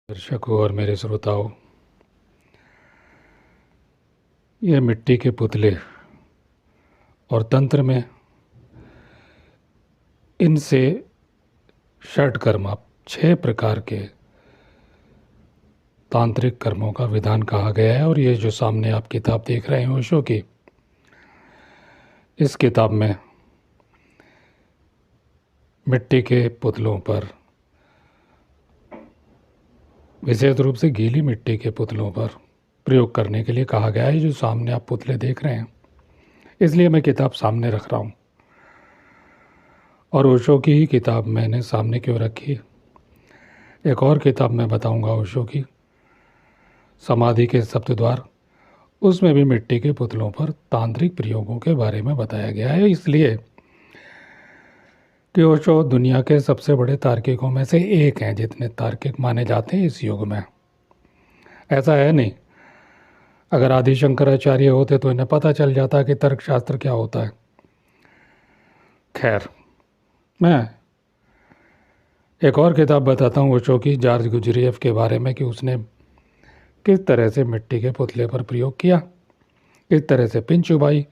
दर्शकों और मेरे श्रोताओं, ये मिट्टी के पुतले और तंत्र में इनसे षट कर्म 6 प्रकार के तांत्रिक कर्मों का विधान कहा गया है। और ये जो सामने आप किताब देख रहे हैं ओशो की, इस किताब में मिट्टी के पुतलों पर, विशेष रूप से गीली मिट्टी के पुतलों पर प्रयोग करने के लिए कहा गया है। जो सामने आप पुतले देख रहे हैं, इसलिए मैं किताब सामने रख रहा हूँ। और ओशो की ही किताब मैंने सामने क्यों रखी, एक और किताब मैं बताऊंगा ओशो की, समाधि के सप्तद्वार, उसमें भी मिट्टी के पुतलों पर तांत्रिक प्रयोगों के बारे में बताया गया है। इसलिए कि ओशो दुनिया के सबसे बड़े तार्किकों में से एक हैं, जितने तार्किक माने जाते हैं इस युग में। ऐसा है नहीं, अगर आदि शंकराचार्य होते तो इन्हें पता चल जाता कि तर्कशास्त्र क्या होता है। खैर, मैं एक और किताब बताता हूँ ओशो की, जॉर्ज गुजरिएफ के बारे में, कि उसने किस तरह से मिट्टी के पुतले पर प्रयोग किया, किस तरह से पिन चुभाई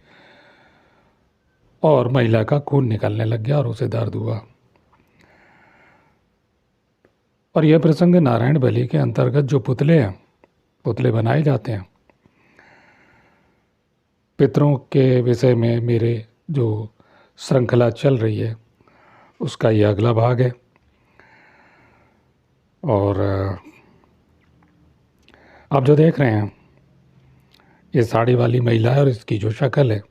और महिला का खून निकलने लग गया और उसे दर्द हुआ। और यह प्रसंग नारायण बलि के अंतर्गत जो पुतले बनाए जाते हैं, पितरों के विषय में मेरे जो श्रृंखला चल रही है उसका यह अगला भाग है। और आप जो देख रहे हैं, ये साड़ी वाली महिला है और इसकी जो शक्ल है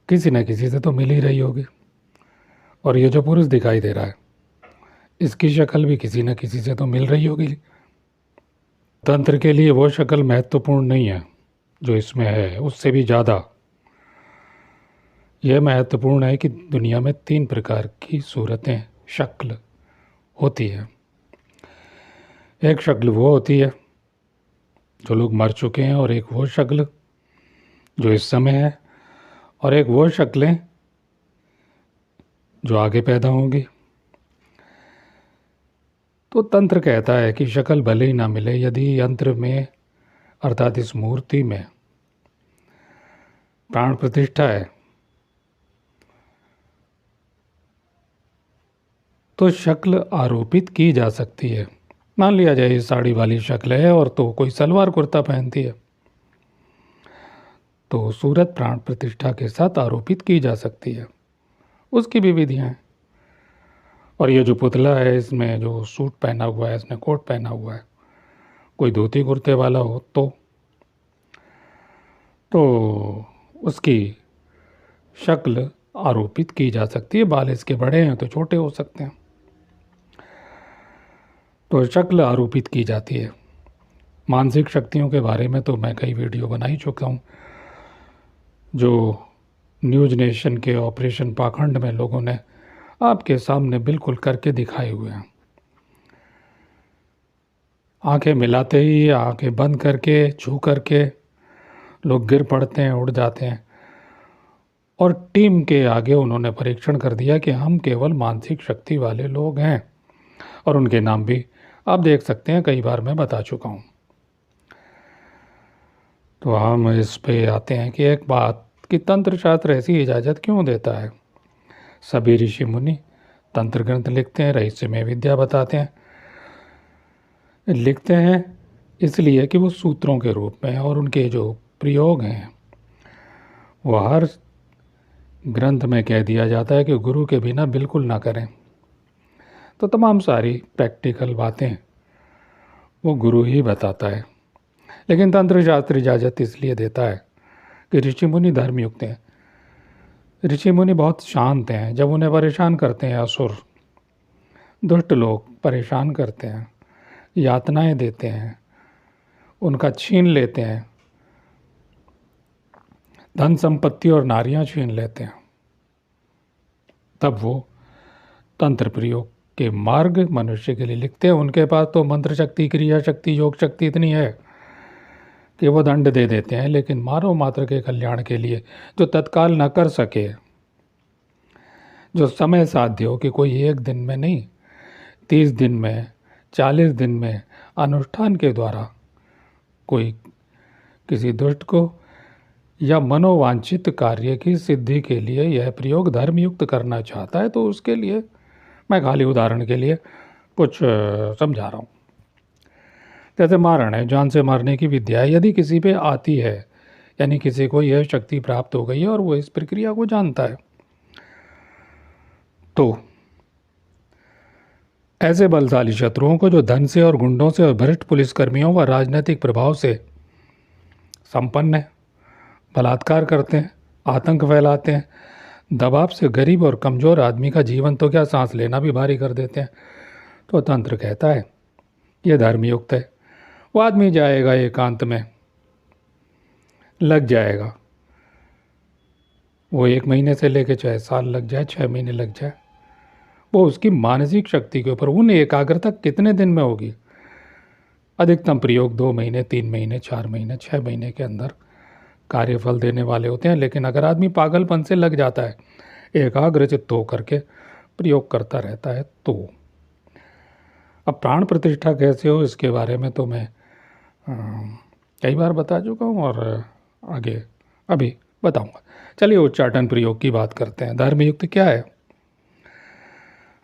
किसी न किसी से तो मिल ही रही होगी। और ये जो पुरुष दिखाई दे रहा है, इसकी शक्ल भी किसी न किसी से तो मिल रही होगी। तंत्र के लिए वो शक्ल महत्वपूर्ण नहीं है जो इसमें है, उससे भी ज़्यादा यह महत्वपूर्ण है कि दुनिया में 3 प्रकार की सूरतें, शक्ल होती है। एक शक्ल वो होती है जो लोग मर चुके हैं, और एक वो शक्ल जो इस समय है, और एक वो शक्लें जो आगे पैदा होंगी। तो तंत्र कहता है कि शक्ल भले ही ना मिले, यदि यंत्र में अर्थात इस मूर्ति में प्राण प्रतिष्ठा है तो शक्ल आरोपित की जा सकती है। मान लिया जाए ये साड़ी वाली शक्ल है और तो कोई सलवार कुर्ता पहनती है, तो सूरत प्राण प्रतिष्ठा के साथ आरोपित की जा सकती है। उसकी भी विधियाँ हैं। और ये जो पुतला है, इसमें जो सूट पहना हुआ है, इसने कोट पहना हुआ है, कोई धोती कुर्ते वाला हो तो उसकी शक्ल आरोपित की जा सकती है। बाल इसके बड़े हैं तो छोटे हो सकते हैं, तो शक्ल आरोपित की जाती है। मानसिक शक्तियों के बारे में तो मैं कई वीडियो बना ही चुका हूँ, जो न्यूज नेशन के ऑपरेशन पाखंड में लोगों ने आपके सामने बिल्कुल करके दिखाए हुए हैं। आंखें मिलाते ही, आंखें बंद करके, छू करके लोग गिर पड़ते हैं, उड़ जाते हैं। और टीम के आगे उन्होंने परीक्षण कर दिया कि हम केवल मानसिक शक्ति वाले लोग हैं, और उनके नाम भी आप देख सकते हैं, कई बार मैं बता चुका हूँ। तो हम इस पे आते हैं कि एक बात कि तंत्र शास्त्र ऐसी इजाज़त क्यों देता है। सभी ऋषि मुनि तंत्र ग्रंथ लिखते हैं, रहस्यमय विद्या बताते हैं, लिखते हैं इसलिए कि वो सूत्रों के रूप में, और उनके जो प्रयोग हैं वो हर ग्रंथ में कह दिया जाता है कि गुरु के बिना बिल्कुल ना करें। तो तमाम सारी प्रैक्टिकल बातें वो गुरु ही बताता है। लेकिन तंत्र शास्त्र इजाज़त इसलिए देता है कि ऋषि मुनि धर्मयुक्त हैं। ऋषि मुनि बहुत शांत हैं। जब उन्हें परेशान करते हैं असुर, दुष्ट लोग परेशान करते हैं, यातनाएं देते हैं, उनका छीन लेते हैं, धन संपत्ति और नारियां छीन लेते हैं, तब वो तंत्र प्रयोग के मार्ग मनुष्य के लिए लिखते हैं। उनके पास तो मंत्र शक्ति, क्रिया शक्ति, योग शक्ति इतनी है कि वो दंड दे देते हैं, लेकिन मानव मात्र के कल्याण के लिए जो तत्काल न कर सके, जो समय साध्य हो कि कोई एक दिन में नहीं 30 दिन में 40 दिन में अनुष्ठान के द्वारा कोई किसी दुष्ट को या मनोवांछित कार्य की सिद्धि के लिए यह प्रयोग धर्मयुक्त करना चाहता है तो उसके लिए मैं खाली उदाहरण के लिए कुछ समझा रहा हूँ। जैसे मारण है, जान से मारने की विद्या यदि किसी पे आती है, यानी किसी को यह शक्ति प्राप्त हो गई है और वो इस प्रक्रिया को जानता है, तो ऐसे बलशाली शत्रुओं को जो धन से और गुंडों से और भ्रष्ट पुलिसकर्मियों व राजनीतिक प्रभाव से संपन्न है, बलात्कार करते हैं, आतंक फैलाते हैं, दबाव से गरीब और कमज़ोर आदमी का जीवन तो क्या सांस लेना भी भारी कर देते हैं, तो तंत्र कहता है यह धर्मयुक्त है। वो आदमी जाएगा एकांत में, लग जाएगा, वो 1 महीने से लेकर चाहे साल लग जाए, 6 महीने लग जाए, वो उसकी मानसिक शक्ति के ऊपर, उन एकाग्रता कितने दिन में होगी। अधिकतम प्रयोग 2 महीने, 3 महीने, 4 महीने, 6 महीने के अंदर कार्यफल देने वाले होते हैं। लेकिन अगर आदमी पागलपन से लग जाता है, एकाग्रचित्त होकर के प्रयोग करता रहता है, तो अब प्राण प्रतिष्ठा कैसे हो इसके बारे में तो मैं कई बार बता चुका हूँ और आगे अभी बताऊँगा। चलिए उच्चाटन प्रयोग की बात करते हैं। धर्मयुक्त क्या है?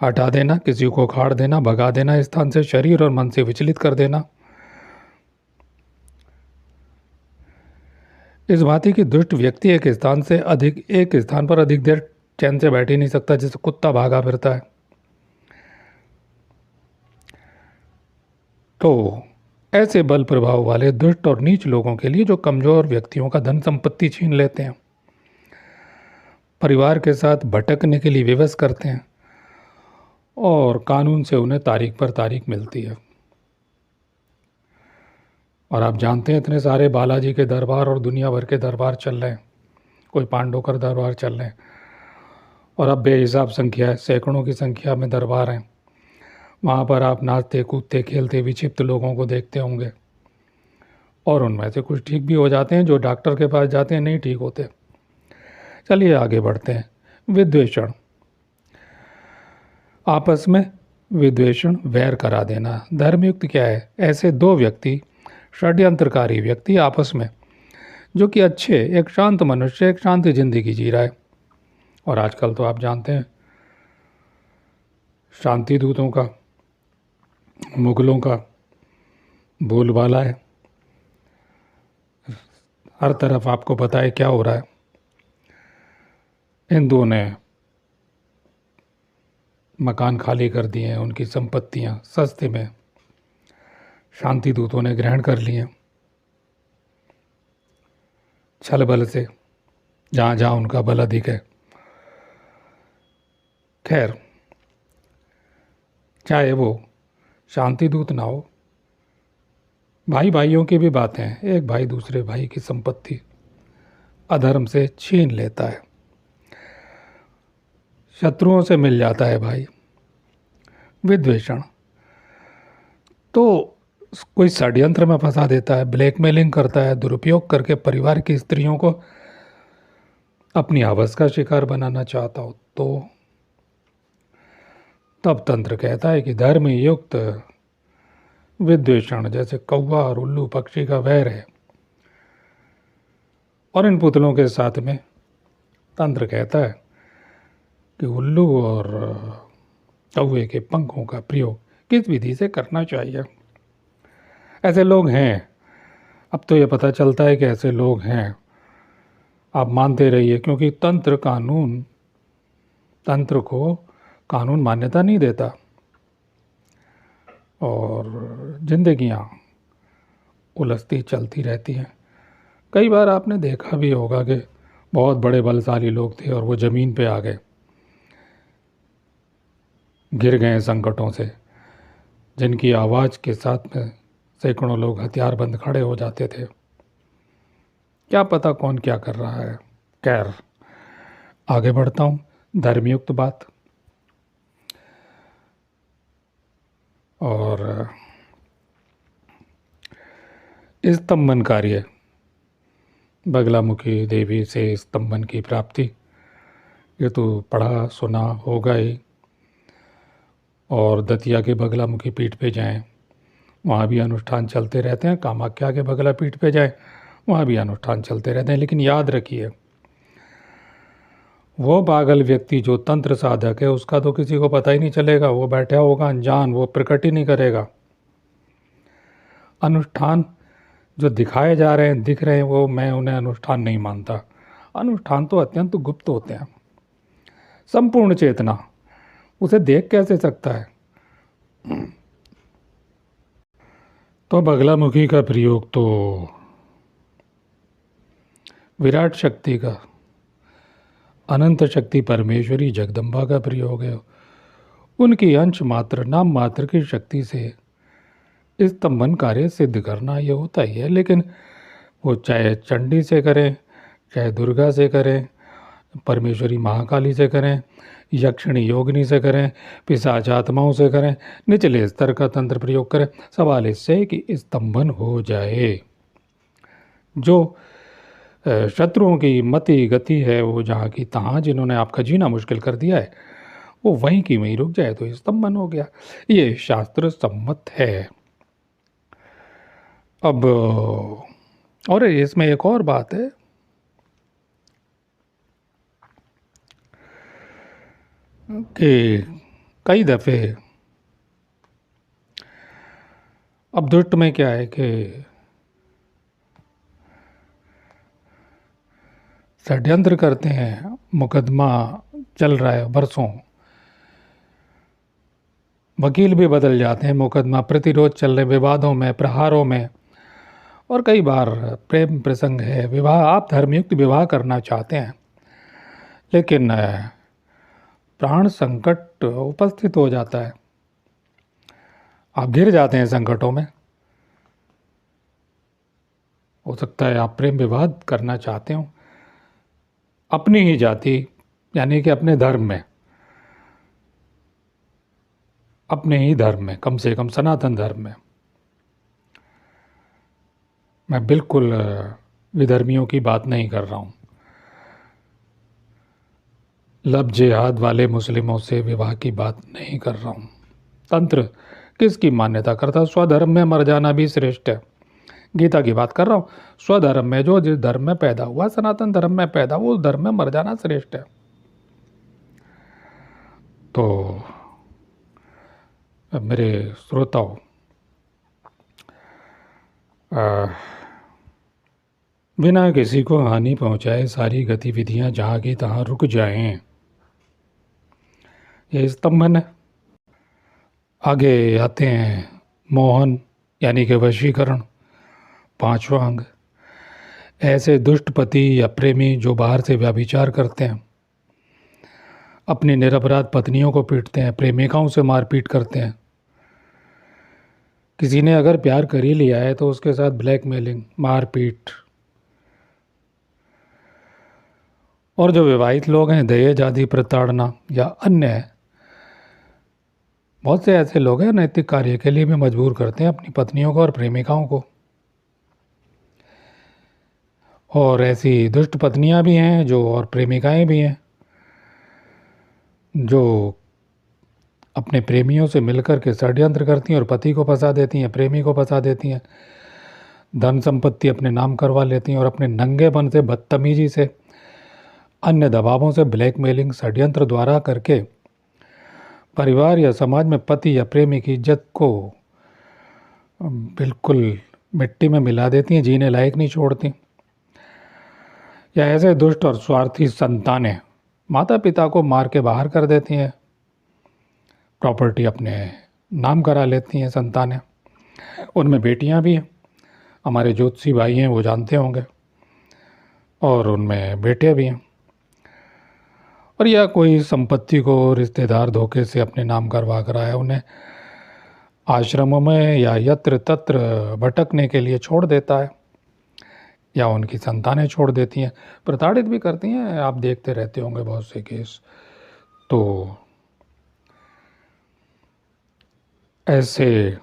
हटा देना, किसी को उखाड़ देना, भगा देना, स्थान से शरीर और मन से विचलित कर देना। इस भांति की दुष्ट व्यक्ति एक स्थान पर अधिक देर चैन से बैठ ही नहीं सकता, जैसे कुत्ता भागा फिरता है। तो ऐसे बल प्रभाव वाले दुष्ट और नीच लोगों के लिए जो कमजोर व्यक्तियों का धन संपत्ति छीन लेते हैं, परिवार के साथ भटकने के लिए विवश करते हैं और कानून से उन्हें तारीख पर तारीख मिलती है। और आप जानते हैं इतने सारे बालाजी के दरबार और दुनिया भर के दरबार चल रहे हैं, कोई पांडव का दरबार चल रहे हैं, और अब बेहिसाब संख्या है, सैकड़ों की संख्या में दरबार हैं। वहाँ पर आप नाचते कूदते खेलते विक्षिप्त लोगों को देखते होंगे, और उनमें से कुछ ठीक भी हो जाते हैं, जो डॉक्टर के पास जाते हैं नहीं ठीक होते। चलिए आगे बढ़ते हैं। विद्वेषण, आपस में विद्वेषण, वैर करा देना। धर्मयुक्त क्या है? ऐसे 2 व्यक्ति, षड्यंत्रकारी व्यक्ति आपस में, जो कि अच्छे, एक शांत मनुष्य एक शांति जिंदगी जी रहा है, और आजकल तो आप जानते हैं शांति दूतों का, मुगलों का बोलबाला है, हर तरफ आपको पता है क्या हो रहा है। हिंदुओं ने मकान खाली कर दिए हैं, उनकी संपत्तियां सस्ते में शांति दूतों ने ग्रहण कर ली हैं, छल बल से, जहाँ जहाँ उनका बल अधिक है। खैर, चाहे वो शांति दूत ना हो, भाई भाइयों की भी बातें हैं। एक भाई दूसरे भाई की संपत्ति अधर्म से छीन लेता है, शत्रुओं से मिल जाता है भाई। विद्वेषण, तो कोई षड्यंत्र में फंसा देता है, ब्लैकमेलिंग करता है, दुरुपयोग करके परिवार की स्त्रियों को अपनी आवाज़ का शिकार बनाना चाहता हो, तो तब तंत्र कहता है कि धर्म युक्त विद्वेषण जैसे कौवा और उल्लू पक्षी का वैर है। और इन पुतलों के साथ में तंत्र कहता है कि उल्लू और कौवे के पंखों का प्रयोग किस विधि से करना चाहिए। ऐसे लोग हैं, अब तो ये पता चलता है कि ऐसे लोग हैं। आप मानते रहिए, क्योंकि तंत्र को कानून मान्यता नहीं देता, और जिंदगियां उलझती चलती रहती हैं। कई बार आपने देखा भी होगा कि बहुत बड़े बलशाली लोग थे और वो ज़मीन पे आ गए, गिर गए संकटों से, जिनकी आवाज़ के साथ में सैकड़ों लोग हथियारबंद खड़े हो जाते थे। क्या पता कौन क्या कर रहा है। खैर, आगे बढ़ता हूँ। धर्मयुक्त बात, और स्तंभन कार्य, बगलामुखी देवी से स्तंभन की प्राप्ति, ये तो पढ़ा सुना होगा ही। और दतिया के बगलामुखी पीठ पे जाएं, वहाँ भी अनुष्ठान चलते रहते हैं। कामाख्या के बगला पीठ पे जाएं, वहाँ भी अनुष्ठान चलते रहते हैं। लेकिन याद रखिए, वो पागल व्यक्ति जो तंत्र साधक है उसका तो किसी को पता ही नहीं चलेगा, वो बैठा होगा अनजान, वो प्रकट ही नहीं करेगा। अनुष्ठान जो दिखाए जा रहे हैं, दिख रहे हैं, वो मैं उन्हें अनुष्ठान नहीं मानता। अनुष्ठान तो अत्यंत गुप्त होते हैं। संपूर्ण चेतना उसे देख कैसे सकता है? तो बगलामुखी का प्रयोग तो विराट शक्ति का, अनंत शक्ति परमेश्वरी जगदम्बा का प्रयोग है। उनकी अंश मात्र, नाम मात्र की शक्ति से स्तंभन कार्य सिद्ध करना ये होता ही है। लेकिन वो चाहे चंडी से करें, चाहे दुर्गा से करें, परमेश्वरी महाकाली से करें, यक्षिणी योगिनी से करें, पिशाच आत्माओं से करें, निचले स्तर का तंत्र प्रयोग करें, सवाल इससे है कि स्तंभन हो जाए। जो शत्रुओं की मति गति है वो जहाँ की तहाँ, जिन्होंने आपका जीना मुश्किल कर दिया है, वो वहीं की वहीं रुक जाए तो स्तंभन हो गया। ये शास्त्र सम्मत है। अब और इसमें एक और बात है कि कई दफ़े अब दुष्ट में क्या है कि षड्यंत्र करते हैं, मुकदमा चल रहा है बरसों, वकील भी बदल जाते हैं, मुकदमा प्रतिरोध चल रहे, विवादों में, प्रहारों में, और कई बार प्रेम प्रसंग है, विवाह, आप धर्मयुक्त विवाह करना चाहते हैं, लेकिन प्राण संकट उपस्थित हो जाता है, आप घिर जाते हैं संकटों में। हो सकता है आप प्रेम विवाह करना चाहते हो अपनी ही जाति, यानी कि अपने धर्म में, अपने ही धर्म में, कम से कम सनातन धर्म में। मैं बिल्कुल विधर्मियों की बात नहीं कर रहा हूँ। लब जिहाद वाले मुस्लिमों से विवाह की बात नहीं कर रहा हूँ। तंत्र किसकी मान्यता करता? स्वधर्म में मर जाना भी श्रेष्ठ है। गीता की बात कर रहा हूँ। स्वधर्म में, जो जिस धर्म में पैदा हुआ, सनातन धर्म में पैदा हुआ, उस धर्म में मर जाना श्रेष्ठ है। तो मेरे श्रोताओं, बिना किसी को हानि पहुंचाए सारी गतिविधियां जहाँ की तहाँ रुक जाएं, ये स्तंभन है। आगे आते हैं मोहन, यानी कि वशीकरण, पांचवा अंग। ऐसे दुष्ट पति या प्रेमी जो बाहर से व्यभिचार करते हैं, अपनी निरपराध पत्नियों को पीटते हैं, प्रेमिकाओं से मारपीट करते हैं। किसी ने अगर प्यार कर ही लिया है तो उसके साथ ब्लैकमेलिंग, मारपीट। और जो विवाहित लोग हैं, दहेज आदि प्रताड़ना या अन्य, बहुत से ऐसे लोग हैं नैतिक कार्य के लिए भी मजबूर करते हैं अपनी पत्नियों को और प्रेमिकाओं को। और ऐसी दुष्ट पत्नियां भी हैं जो, और प्रेमिकाएं भी हैं जो अपने प्रेमियों से मिलकर के षड्यंत्र करती हैं और पति को फंसा देती हैं, प्रेमी को फंसा देती हैं, धन संपत्ति अपने नाम करवा लेती हैं और अपने नंगेपन से, बदतमीजी से, अन्य दबावों से, ब्लैकमेलिंग, षड्यंत्र द्वारा करके परिवार या समाज में पति या प्रेमी की इज्जत को बिल्कुल मिट्टी में मिला देती हैं, जीने लायक नहीं छोड़ती। या ऐसे दुष्ट और स्वार्थी संतानें माता पिता को मार के बाहर कर देती हैं, प्रॉपर्टी अपने नाम करा लेती हैं संतानें। उनमें बेटियां भी हैं, हमारे ज्योतिषी भाई हैं, वो जानते होंगे, और उनमें बेटे भी हैं। और या कोई संपत्ति को रिश्तेदार धोखे से अपने नाम करवा कर आया, उन्हें आश्रमों में या यत्र तत्र भटकने के लिए छोड़ देता है, या उनकी संतानें छोड़ देती हैं, प्रताड़ित भी करती हैं। आप देखते रहते होंगे बहुत से केस। तो ऐसे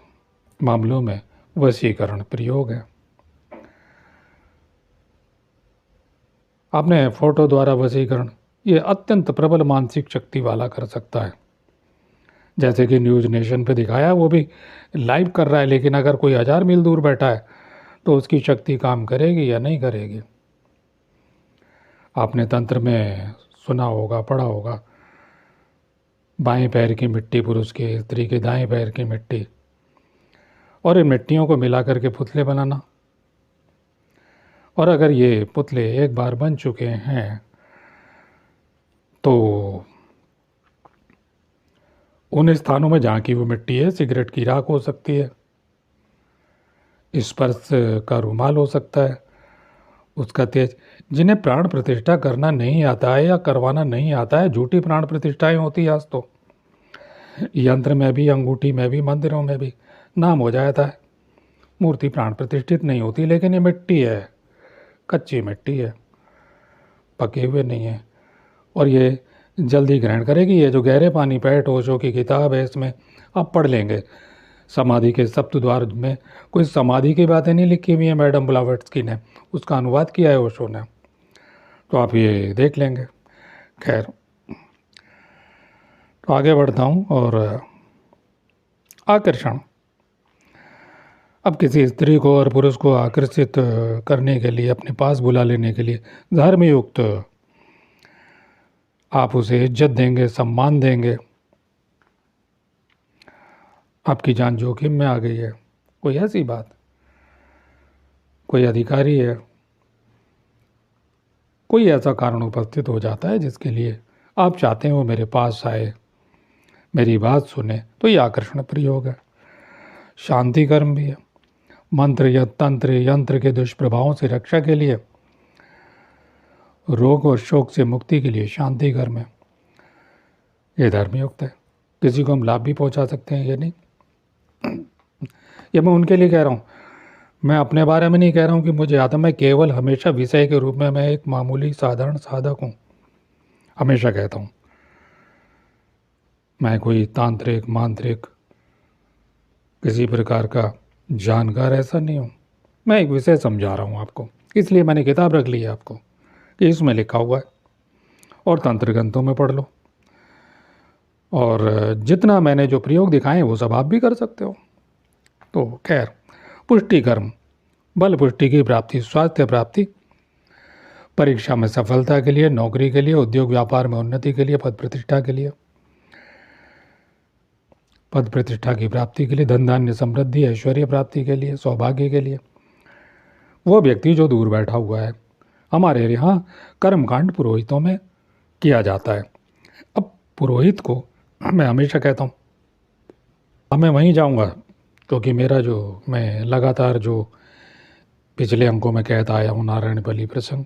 मामलों में वशीकरण प्रयोग है। आपने फोटो द्वारा वशीकरण, ये अत्यंत प्रबल मानसिक शक्ति वाला कर सकता है। जैसे कि न्यूज़ नेशन पे दिखाया, वो भी लाइव कर रहा है, लेकिन अगर कोई 1000 मील दूर बैठा है तो उसकी शक्ति काम करेगी या नहीं करेगी। आपने तंत्र में सुना होगा, पढ़ा होगा, बाएं पैर की मिट्टी पुरुष की, स्त्री के दाएं पैर की मिट्टी, और इन मिट्टियों को मिला करके पुतले बनाना। और अगर ये पुतले एक बार बन चुके हैं तो उन स्थानों में जहाँ की वो मिट्टी है, सिगरेट की राख हो सकती है, स्पर्श का रुमाल हो सकता है, उसका तेज। जिन्हें प्राण प्रतिष्ठा करना नहीं आता है या करवाना नहीं आता है, झूठी प्राण प्रतिष्ठाएं होती है आज तो, यंत्र में भी, अंगूठी में भी, मंदिरों में भी नाम हो जाता है, मूर्ति प्राण प्रतिष्ठित नहीं होती। लेकिन ये मिट्टी है, कच्ची मिट्टी है, पके हुए नहीं है, और ये जल्दी ग्रहण करेगी। ये जो गहरे पानी पैठ ओशो की किताब है, इसमें आप पढ़ लेंगे, समाधि के सप्तद्वार में कोई समाधि की बातें नहीं लिखी हुई है मैडम ब्लावट्स्की ने, उसका अनुवाद किया है ओशो ने, तो आप ये देख लेंगे। खैर, तो आगे बढ़ता हूँ। और आकर्षण, अब किसी स्त्री को और पुरुष को आकर्षित करने के लिए, अपने पास बुला लेने के लिए धर्मयुक्त आप उसे इज्जत देंगे, सम्मान देंगे। आपकी जान जोखिम में आ गई है, कोई ऐसी बात, कोई अधिकारी है, कोई ऐसा कारण उपस्थित हो जाता है जिसके लिए आप चाहते हैं वो मेरे पास आए, मेरी बात सुने, तो ये आकर्षण प्रयोग है। शांति कर्म भी है, मंत्र या तंत्र यंत्र के दुष्प्रभावों से रक्षा के लिए, रोग और शोक से मुक्ति के लिए शांति कर्म है। ये धर्मयुक्त है, किसी को हम लाभ भी पहुंचा सकते हैं, ये नहीं। ये मैं उनके लिए कह रहा हूँ, मैं अपने बारे में नहीं कह रहा हूँ कि मुझे आता, मैं केवल हमेशा विषय के रूप में मैं एक मामूली साधारण साधक हूँ, हमेशा कहता हूँ। मैं कोई तांत्रिक, मांत्रिक, किसी प्रकार का जानकार ऐसा नहीं हूँ। मैं एक विषय समझा रहा हूँ आपको, इसलिए मैंने किताब रख ली है आपको कि इसमें लिखा हुआ है, और तंत्र ग्रंथों में पढ़ लो, और जितना मैंने जो प्रयोग दिखाए हैं वो सब आप भी कर सकते हो। तो खैर, पुष्टि कर्म, बल पुष्टि की प्राप्ति, स्वास्थ्य प्राप्ति, परीक्षा में सफलता के लिए, नौकरी के लिए, उद्योग व्यापार में उन्नति के लिए, पद प्रतिष्ठा के लिए, पद प्रतिष्ठा की प्राप्ति के लिए, धन धान्य समृद्धि ऐश्वर्य प्राप्ति के लिए, सौभाग्य के लिए। वो व्यक्ति जो दूर बैठा हुआ है, हमारे यहाँ कर्मकांड पुरोहितों में किया जाता है। अब पुरोहित को मैं हमेशा कहता हूँ, मैं वहीं जाऊँगा, क्योंकि मेरा जो, मैं लगातार जो पिछले अंकों में कहता आया हूँ नारायण बलि प्रसंग,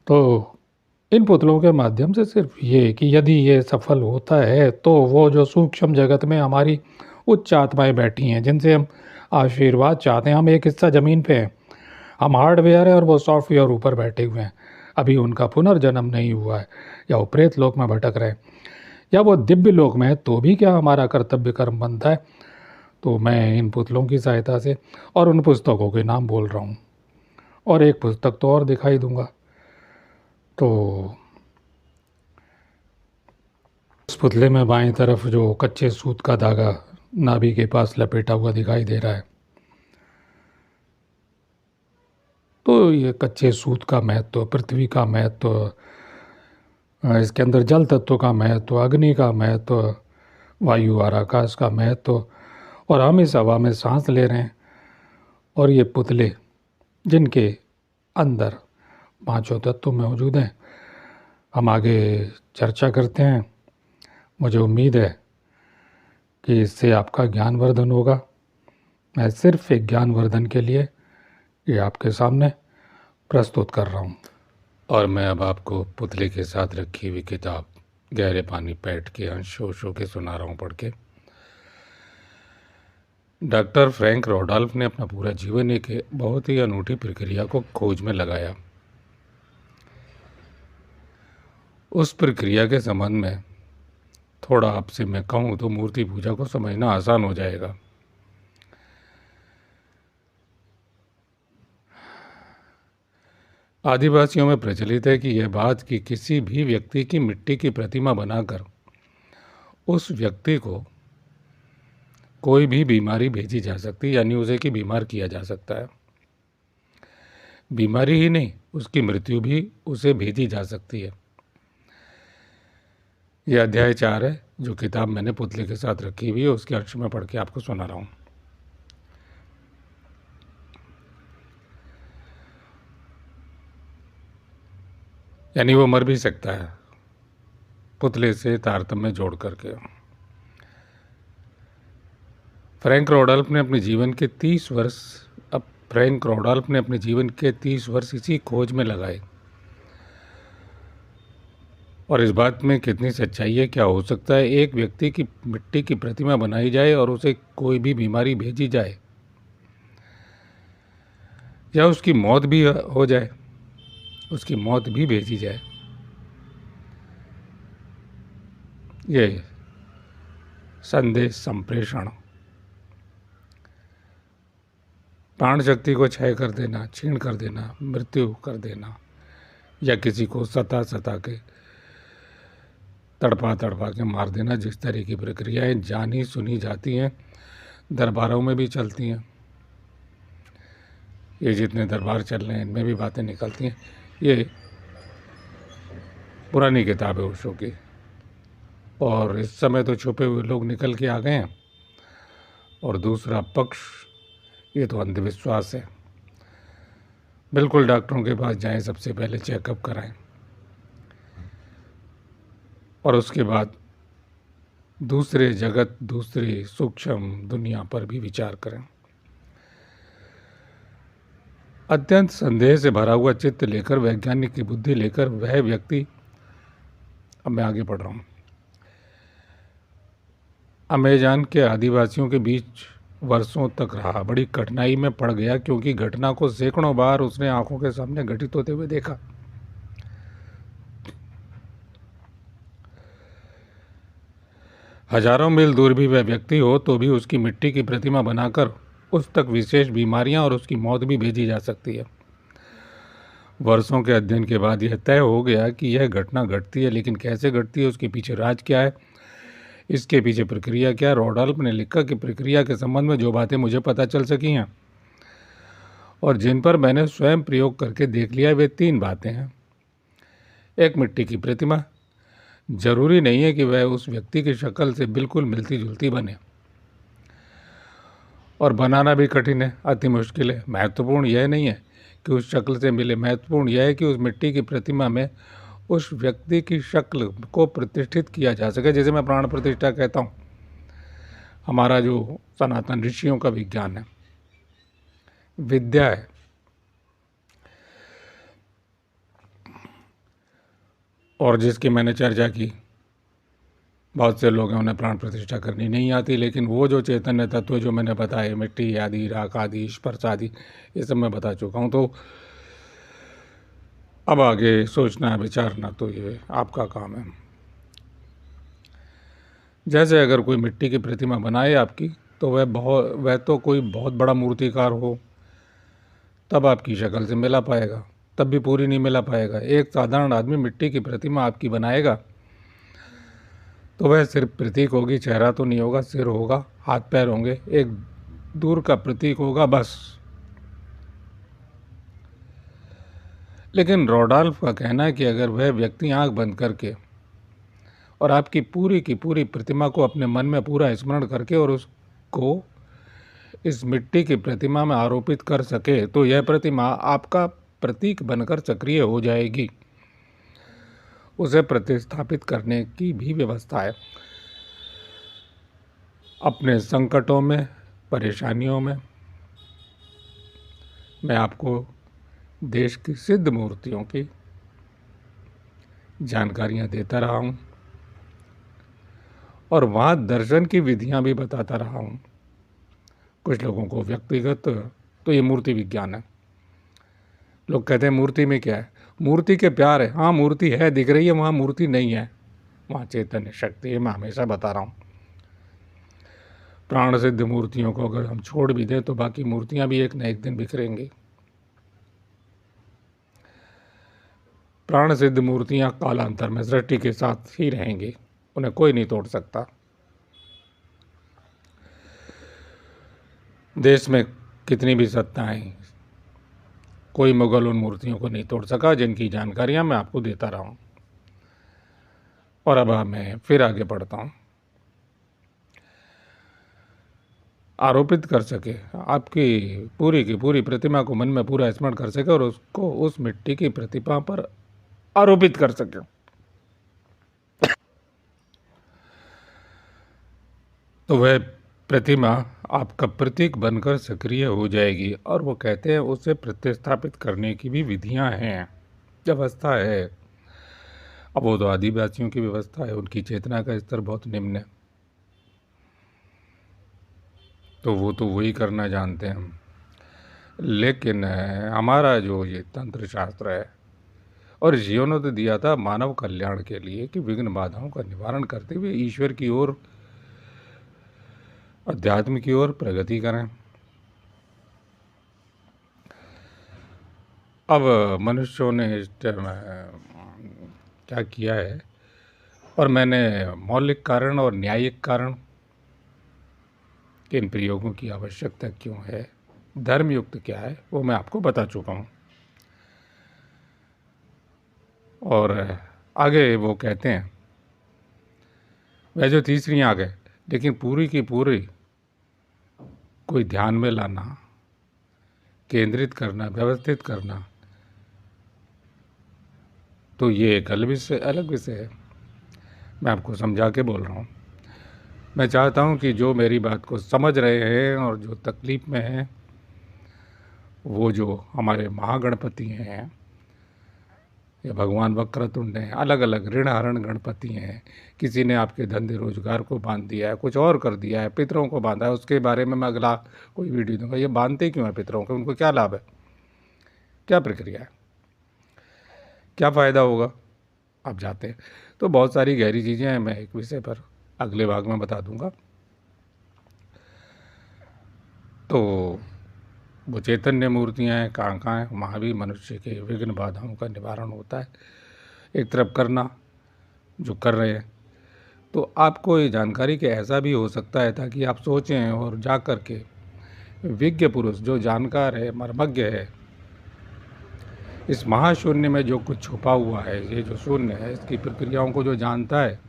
तो इन पुतलों के माध्यम से सिर्फ ये कि यदि ये सफल होता है तो वो जो सूक्ष्म जगत में हमारी उच्च आत्माएं बैठी हैं, जिनसे हम आशीर्वाद चाहते हैं, हम एक हिस्सा ज़मीन पे हैं, हम हार्डवेयर है और वो सॉफ्टवेयर ऊपर बैठे हुए हैं, अभी उनका पुनर्जन्म नहीं हुआ है, या वो प्रेत लोक में भटक रहे हैं, या वो दिव्य लोक में है, तो भी क्या हमारा कर्तव्य कर्म बनता है। तो मैं इन पुतलों की सहायता से और उन पुस्तकों के नाम बोल रहा हूँ, और एक पुस्तक तो और दिखाई दूंगा। तो उस पुतले में बाएं तरफ जो कच्चे सूत का धागा नाभि के पास लपेटा हुआ दिखाई दे रहा है, तो ये कच्चे सूत का महत्व, पृथ्वी का महत्व, इसके अंदर जल तत्व का महत्व, अग्नि का महत्व, वायु और आकाश का महत्व, और हम इस हवा में सांस ले रहे हैं, और ये पुतले जिनके अंदर पांचों तत्व मौजूद हैं, हम आगे चर्चा करते हैं। मुझे उम्मीद है कि इससे आपका ज्ञानवर्धन होगा। मैं सिर्फ एक ज्ञानवर्धन के लिए ये आपके सामने प्रस्तुत कर रहा हूँ। और मैं अब आपको पुतले के साथ रखी हुई किताब गहरे पानी पैठ के अंश ओशो के सुना रहा हूँ पढ़ के। डॉक्टर फ्रैंक रोडॉल्फ ने अपना पूरा जीवन एक बहुत ही अनूठी प्रक्रिया को खोज में लगाया। उस प्रक्रिया के संबंध में थोड़ा आपसे मैं कहूँ तो मूर्ति पूजा को समझना आसान हो जाएगा। आदिवासियों में प्रचलित है कि यह बात कि किसी भी व्यक्ति की मिट्टी की प्रतिमा बनाकर उस व्यक्ति को कोई भी बीमारी भेजी जा सकती है, यानी उसे कि बीमार किया जा सकता है। बीमारी ही नहीं, उसकी मृत्यु भी उसे भेजी जा सकती है। यह अध्याय 4 है, जो किताब मैंने पुतले के साथ रखी हुई है, उसके अंश में पढ़ के आपको सुना रहा हूँ। यानी वो मर भी सकता है, पुतले से तारतम्य जोड़ करके। फ्रैंक रॉडॉल्फ ने अपने जीवन के 30 वर्ष इसी खोज में लगाए। और इस बात में कितनी सच्चाई है, क्या हो सकता है एक व्यक्ति की मिट्टी की प्रतिमा बनाई जाए और उसे कोई भी बीमारी भेजी जाए, या उसकी मौत भी हो जाए, उसकी मौत भी भेजी जाए। ये संदेश संप्रेषण, प्राण शक्ति को क्षय कर देना, छीन कर देना, मृत्यु कर देना, या किसी को सता के तड़पा के मार देना, जिस तरह की प्रक्रियाएं जानी सुनी जाती हैं, दरबारों में भी चलती हैं। ये जितने दरबार चल रहे हैं इनमें भी बातें निकलती हैं। ये पुरानी किताब है ओशो की, और इस समय तो छुपे हुए लोग निकल के आ गए हैं। और दूसरा पक्ष, ये तो अंधविश्वास है। बिल्कुल डॉक्टरों के पास जाएं, सबसे पहले चेकअप कराएं, और उसके बाद दूसरी सूक्ष्म दुनिया पर भी विचार करें। अत्यंत संदेह से भरा हुआ चित्त लेकर, वैज्ञानिक की बुद्धि लेकर वह व्यक्ति, अब मैं आगे पढ़ रहा हूँ, अमेज़न के आदिवासियों के बीच वर्षों तक रहा। बड़ी कठिनाई में पड़ गया, क्योंकि घटना को सैकड़ों बार उसने आंखों के सामने घटित होते हुए देखा। हजारों मील दूर भी वह व्यक्ति हो तो भी उसकी मिट्टी की प्रतिमा बनाकर उस तक विशेष बीमारियां और उसकी मौत भी भेजी जा सकती है। वर्षों के अध्ययन के बाद यह तय हो गया कि यह घटना घटती है, लेकिन कैसे घटती है, उसके पीछे राज क्या है, इसके पीछे प्रक्रिया क्या है। रॉडॉल्फ ने लिखा कि प्रक्रिया के संबंध में जो बातें मुझे पता चल सकी हैं और जिन पर मैंने स्वयं प्रयोग करके देख लिया, वे 3 बातें हैं। एक, मिट्टी की प्रतिमा। जरूरी नहीं है कि वह उस व्यक्ति की शक्ल से बिल्कुल मिलती जुलती बने, और बनाना भी कठिन है, अति मुश्किल है। महत्वपूर्ण यह नहीं है कि उस शक्ल से मिले, महत्वपूर्ण यह है कि उस मिट्टी की प्रतिमा में उस व्यक्ति की शक्ल को प्रतिष्ठित किया जा सके। जैसे मैं प्राण प्रतिष्ठा कहता हूँ, हमारा जो सनातन ऋषियों का विज्ञान है, विद्या है। और जिसकी मैंने चर्चा की, बहुत से लोग हैं उन्हें प्राण प्रतिष्ठा करनी नहीं आती, लेकिन वो जो चैतन्य तत्व जो मैंने बताए, मिट्टी आदि, राख आदि, स्पर्श आदि, ये सब मैं बता चुका हूँ। तो अब आगे सोचना विचारना तो ये आपका काम है। जैसे अगर कोई मिट्टी की प्रतिमा बनाए आपकी, तो वह तो कोई बहुत बड़ा मूर्तिकार हो, तब आपकी शक्ल से मिला पाएगा, तब भी पूरी नहीं मिला पाएगा। एक साधारण आदमी मिट्टी की प्रतिमा आपकी बनाएगा तो वह सिर्फ प्रतीक होगी, चेहरा तो नहीं होगा। सिर होगा, हाथ पैर होंगे, एक दूर का प्रतीक होगा, बस। लेकिन रॉडॉल्फ का कहना है कि अगर वह व्यक्ति आंख बंद करके और आपकी पूरी की पूरी प्रतिमा को अपने मन में पूरा स्मरण करके और उसको इस मिट्टी की प्रतिमा में आरोपित कर सके, तो यह प्रतिमा आपका प्रतीक बनकर सक्रिय हो जाएगी। उसे प्रतिस्थापित करने की भी व्यवस्था है। अपने संकटों में, परेशानियों में मैं आपको देश की सिद्ध मूर्तियों की जानकारियां देता रहा हूं, और वहाँ दर्शन की विधियां भी बताता रहा हूं। कुछ लोगों को व्यक्तिगत तो ये मूर्ति विज्ञान है। लोग कहते हैं मूर्ति में क्या है, मूर्ति के प्यार है। हाँ, मूर्ति है, दिख रही है, वहाँ मूर्ति नहीं है, वहाँ चैतन्य शक्ति है। मैं हमेशा बता रहा हूँ, प्राण सिद्ध मूर्तियों को अगर हम छोड़ भी दें तो बाकी मूर्तियां भी एक न एक दिन बिखरेंगी। प्राण सिद्ध मूर्तियां कालांतर में सृष्टि के साथ ही रहेंगी। उन्हें कोई नहीं तोड़ सकता। देश में कितनी भी सत्ताएं, कोई मुगल उन मूर्तियों को नहीं तोड़ सका जिनकी जानकारियां मैं आपको देता रहा हूं। और अब मैं फिर आगे बढ़ता हूं। आरोपित कर सके, आपकी पूरी की पूरी प्रतिमा को मन में पूरा स्मरण कर सके और उसको उस मिट्टी की प्रतिमा पर आरोपित कर सके। तो वह प्रतिमा आपका प्रतीक बनकर सक्रिय हो जाएगी। और वो कहते हैं उसे प्रतिस्थापित करने की भी विधियां हैं, व्यवस्था है। अब वो तो आदिवासियों की व्यवस्था है, उनकी चेतना का स्तर बहुत निम्न है, तो वो तो वही करना जानते हैं। लेकिन हमारा जो ये तंत्र शास्त्र है, और ऋषियों ने तो दिया था मानव कल्याण के लिए कि विघ्न बाधाओं का निवारण करते हुए ईश्वर की ओर, अध्यात्म की ओर प्रगति करें। अब मनुष्यों ने इस टाइम क्या किया है, और मैंने मौलिक कारण और न्यायिक कारण कि इन प्रयोगों की आवश्यकता क्यों है, धर्मयुक्त क्या है, वो मैं आपको बता चुका हूँ। और आगे वो कहते हैं वह जो तीसरी आंख है, लेकिन पूरी की पूरी कोई ध्यान में लाना, केंद्रित करना, व्यवस्थित करना, तो ये एक अलग विषय है। मैं आपको समझा के बोल रहा हूँ। मैं चाहता हूँ कि जो मेरी बात को समझ रहे हैं और जो तकलीफ़ में हैं, वो जो हमारे महागणपति हैं या भगवान वक्रतुंड हैं, अलग अलग ऋण हरण गणपति हैं, किसी ने आपके धंधे रोजगार को बांध दिया है, कुछ और कर दिया है, पितरों को बांधा है, उसके बारे में मैं अगला कोई वीडियो दूंगा। ये बांधते क्यों हैं पितरों को, उनको क्या लाभ है, क्या प्रक्रिया है, क्या फ़ायदा होगा, आप जाते हैं। तो बहुत सारी गहरी चीज़ें हैं, मैं एक विषय पर अगले भाग में बता दूंगा। तो वो चैतन्य मूर्तियाँ हैं, कहाँ कहाँ हैं, वहाँ भी मनुष्य के विघ्न बाधाओं का निवारण होता है। एक तरफ करना जो कर रहे हैं, तो आपको ये जानकारी कि ऐसा भी हो सकता है, ताकि आप सोचें और जा कर के विज्ञ पुरुष जो जानकार है, मर्मज्ञ है, इस महाशून्य में जो कुछ छुपा हुआ है, ये जो शून्य है, इसकी प्रक्रियाओं को जो जानता है,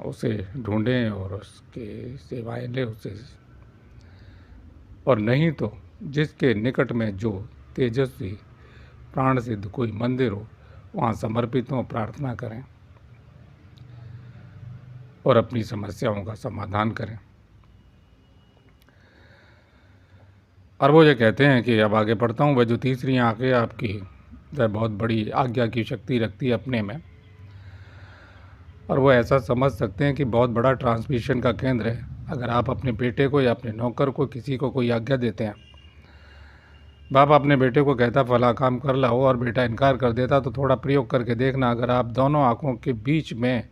उसे ढूंढें और उसके सेवाएं लें उससे। और नहीं तो जिसके निकट में जो तेजस्वी प्राण सिद्ध कोई मंदिर हो, वहाँ समर्पित हों, प्रार्थना करें और अपनी समस्याओं का समाधान करें। और वो ये कहते हैं कि अब आगे पढ़ता हूँ, वह जो तीसरी आंखें आपकी, वह बहुत बड़ी आज्ञा की शक्ति रखती है अपने में, और वो ऐसा समझ सकते हैं कि बहुत बड़ा ट्रांसमिशन का केंद्र है। अगर आप अपने बेटे को या अपने नौकर को, किसी को कोई आज्ञा देते हैं, बाप अपने बेटे को कहता फला काम कर लाओ और बेटा इनकार कर देता, तो थोड़ा प्रयोग करके देखना। अगर आप दोनों आँखों के बीच में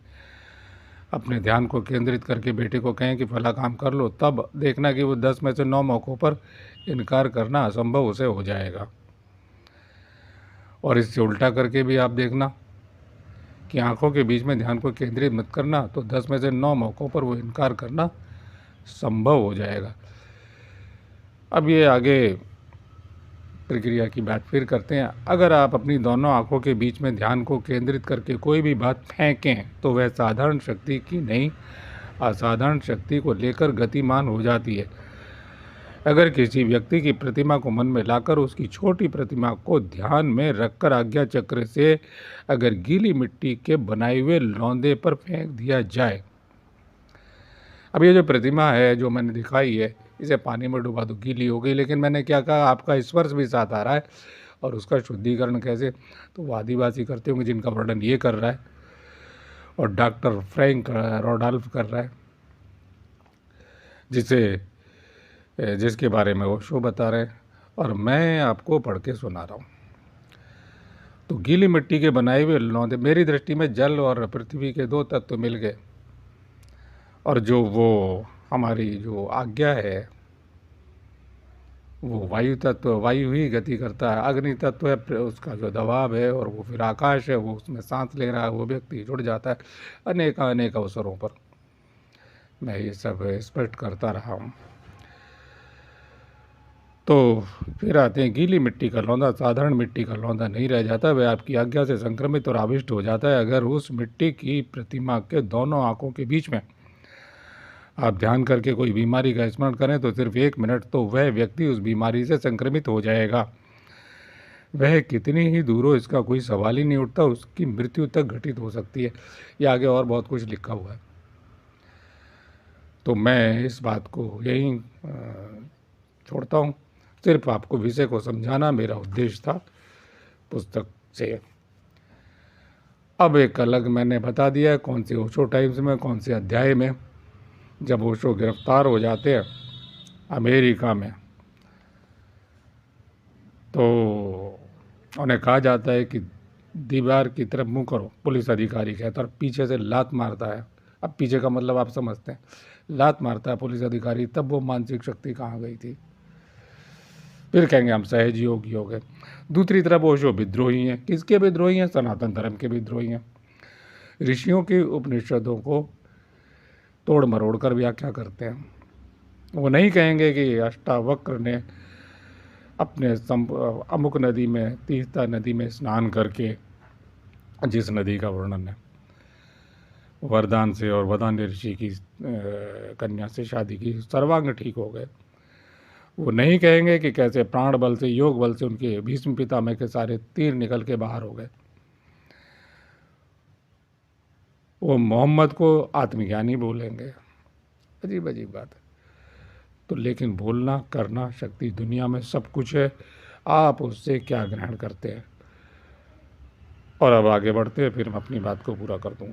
अपने ध्यान को केंद्रित करके बेटे को कहें कि फला काम कर लो, तब देखना कि वो 10 में से 9 मौक़ों पर इनकार करना असंभव उसे हो जाएगा। और इससे उल्टा करके भी आप देखना कि आंखों के बीच में ध्यान को केंद्रित मत करना, तो 10 में से 9 मौक़ों पर वो इनकार करना संभव हो जाएगा। अब ये आगे प्रक्रिया की बात फिर करते हैं। अगर आप अपनी दोनों आंखों के बीच में ध्यान को केंद्रित करके कोई भी बात फेंकें, तो वह साधारण शक्ति की नहीं, असाधारण शक्ति को लेकर गतिमान हो जाती है। अगर किसी व्यक्ति की प्रतिमा को मन में लाकर उसकी छोटी प्रतिमा को ध्यान में रखकर आज्ञा चक्र से अगर गीली मिट्टी के बनाए हुए लौंदे पर फेंक दिया जाए, अब ये जो प्रतिमा है जो मैंने दिखाई है, इसे पानी में डुबा दो, गीली हो गई, लेकिन मैंने क्या कहा, आपका स्पर्श भी साथ आ रहा है। और उसका शुद्धिकरण कैसे, तो वो आदिवासी करते होंगे जिनका वर्णन ये कर रहा है, और डॉक्टर फ्रैंक रोडॉल्फ कर रहा है, जिसके बारे में वो शो बता रहे हैं, और मैं आपको पढ़ के सुना रहा हूँ। तो गीली मिट्टी के बनाए हुए लौंदे, मेरी दृष्टि में जल और पृथ्वी के 2 तत्व मिल गए, और जो वो हमारी जो आज्ञा है वो वायु तत्व वायु ही गति करता है। अग्नि तत्व है, उसका जो दबाव है, और वो फिर आकाश है, वो उसमें सांस ले रहा है, वो व्यक्ति जुड़ जाता है। अनेक अनेक अवसरों पर मैं ये सब स्पष्ट करता रहा हूँ। तो फिर आते हैं गीली मिट्टी का लौंदा। साधारण मिट्टी का लौंदा नहीं रह जाता, वह आपकी आज्ञा से संक्रमित और आविष्ट हो जाता है। अगर उस मिट्टी की प्रतिमा के दोनों आंखों के बीच में आप ध्यान करके कोई बीमारी का स्मरण करें तो सिर्फ 1 मिनट तो वह व्यक्ति उस बीमारी से संक्रमित हो जाएगा। वह कितनी ही दूर हो, इसका कोई सवाल ही नहीं उठता, उसकी मृत्यु तक घटित हो सकती है। ये आगे और बहुत कुछ लिखा हुआ है। तो मैं इस बात को यहीं छोड़ता हूँ। सिर्फ आपको विषय को समझाना मेरा उद्देश्य था पुस्तक से। अब एक अलग मैंने बता दिया है कौन सी ओशो टाइम्स में, कौन से अध्याय में। जब ओशो गिरफ्तार हो जाते हैं अमेरिका में, तो उन्हें कहा जाता है कि दीवार की तरफ मुंह करो। पुलिस अधिकारी कहता है, और पीछे से लात मारता है। अब पीछे का मतलब आप समझते हैं, लात मारता है पुलिस अधिकारी। तब वो मानसिक शक्ति कहाँ गई थी? फिर कहेंगे हम सहज योगी हो गए। दूसरी तरफ ओशो विद्रोही हैं। किसके विद्रोही हैं? सनातन धर्म के विद्रोही हैं। ऋषियों के उपनिषदों को तोड़ मरोड़ कर व्याख्या करते हैं। वो नहीं कहेंगे कि अष्टावक्र ने अपने अमुक नदी में, तीस्ता नदी में स्नान करके, जिस नदी का वर्णन है, वरदान से और वदान्य ऋषि की कन्या से शादी की, सर्वांग ठीक हो गए। वो नहीं कहेंगे कि कैसे प्राण बल से, योग बल से उनके भीष्म पितामह के सारे तीर निकल के बाहर हो गए। वो मोहम्मद को आत्मज्ञानी बोलेंगे। अजीब अजीब बात है। तो लेकिन बोलना, करना, शक्ति दुनिया में सब कुछ है। आप उससे क्या ग्रहण करते हैं? और अब आगे बढ़ते हैं, फिर मैं अपनी बात को पूरा कर दूंगा।